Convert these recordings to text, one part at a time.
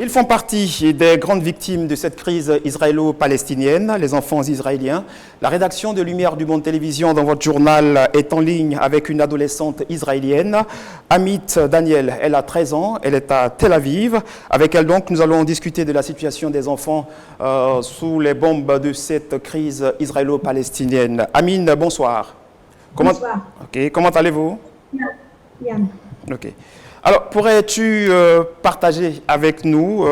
Ils font partie des grandes victimes de cette crise israélo-palestinienne, les enfants israéliens. La rédaction de Lumière du Monde Télévision dans votre journal est en ligne avec une adolescente israélienne, Amit Daniel. Elle a 13 ans, elle est à Tel Aviv. Avec elle donc, nous allons discuter de la situation des enfants sous les bombes de cette crise israélo-palestinienne. Amine, bonsoir. Bonsoir. Comment allez-vous? Bien. Ok. Alors, pourrais-tu partager avec nous,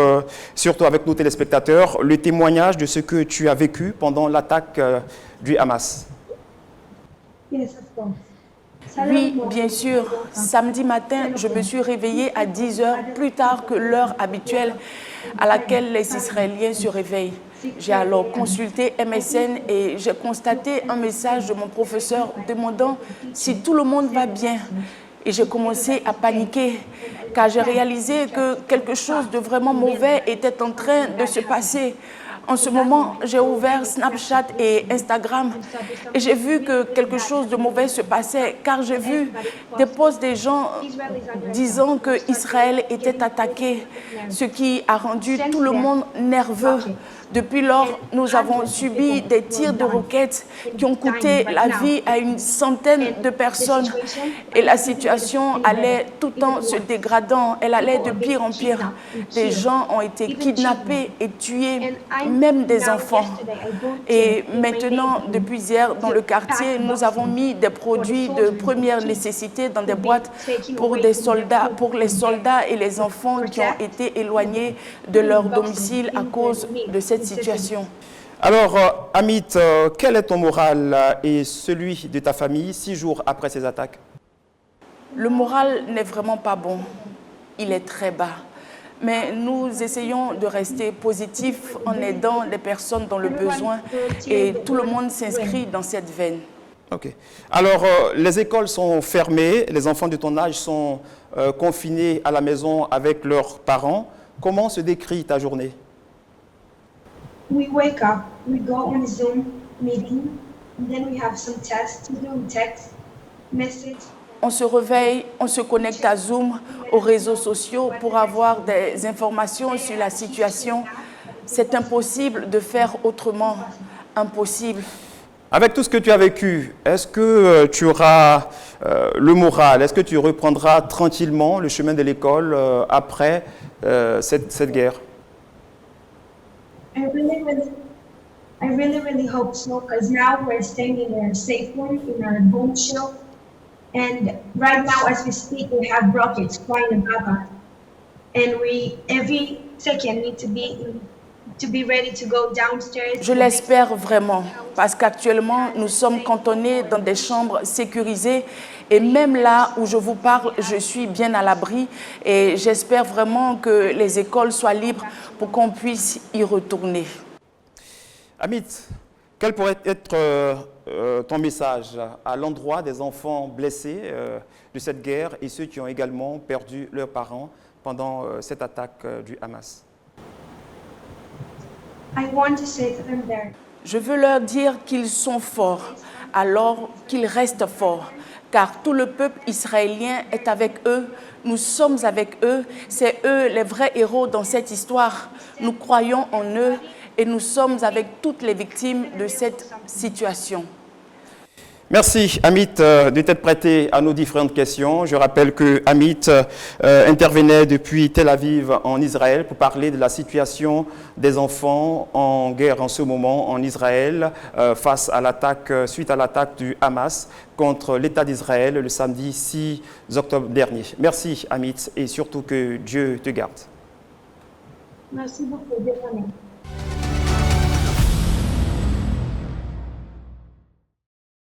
surtout avec nos téléspectateurs, le témoignage de ce que tu as vécu pendant l'attaque du Hamas? Oui, bien sûr. Samedi matin, je me suis réveillée à 10 heures, plus tard que l'heure habituelle à laquelle les Israéliens se réveillent. J'ai alors consulté MSN et j'ai constaté un message de mon professeur demandant si tout le monde va bien. Et j'ai commencé à paniquer car j'ai réalisé que quelque chose de vraiment mauvais était en train de se passer. En ce moment, j'ai ouvert Snapchat et Instagram et j'ai vu que quelque chose de mauvais se passait car j'ai vu des posts des gens disant qu'Israël était attaqué, ce qui a rendu tout le monde nerveux. Depuis lors, nous avons subi des tirs de roquettes qui ont coûté la vie à une centaine de personnes. Et la situation allait tout en se dégradant. Elle allait de pire en pire. Des gens ont été kidnappés et tués, même des enfants. Et maintenant, depuis hier, dans le quartier, nous avons mis des produits de première nécessité dans des boîtes pour les soldats et les enfants qui ont été éloignés de leur domicile à cause de cette situation. Alors, Amit, quel est ton moral et celui de ta famille 6 jours après ces attaques? Le moral n'est vraiment pas bon. Il est très bas. Mais nous essayons de rester positifs en aidant les personnes dans le besoin et tout le monde s'inscrit dans cette veine. Ok. Alors, les écoles sont fermées, les enfants de ton âge sont confinés à la maison avec leurs parents. Comment se décrit ta journée? We wake up, we go on a Zoom meeting, and then we have some tests to do, text, message. On se réveille, on se connecte à Zoom, aux réseaux sociaux pour avoir des informations sur la situation. C'est impossible de faire autrement, impossible. Avec tout ce que tu as vécu, est-ce que tu auras le moral, est-ce que tu reprendras tranquillement le chemin de l'école après cette guerre? I really hope so, because now we're staying in a safe one, in our home shield. And right now, as we speak, we have rockets flying above us. And we, every second, need to be ready to go downstairs. Je l'espère vraiment, parce qu'actuellement, nous sommes cantonnés dans des chambres sécurisées. Et même là où je vous parle, je suis bien à l'abri. Et j'espère vraiment que les écoles soient libres pour qu'on puisse y retourner. Amit, quel pourrait être ton message à l'endroit des enfants blessés de cette guerre et ceux qui ont également perdu leurs parents pendant cette attaque du Hamas? Je veux leur dire qu'ils sont forts, alors qu'ils restent forts, car tout le peuple israélien est avec eux, nous sommes avec eux, c'est eux les vrais héros dans cette histoire. Nous croyons en eux et nous sommes avec toutes les victimes de cette situation. Merci, Amit, de t'être prêté à nos différentes questions. Je rappelle que Amit intervenait depuis Tel Aviv en Israël pour parler de la situation des enfants en guerre en ce moment en Israël face à l'attaque, suite à l'attaque du Hamas contre l'État d'Israël le samedi 6 octobre dernier. Merci, Amit, et surtout que Dieu te garde. Merci beaucoup.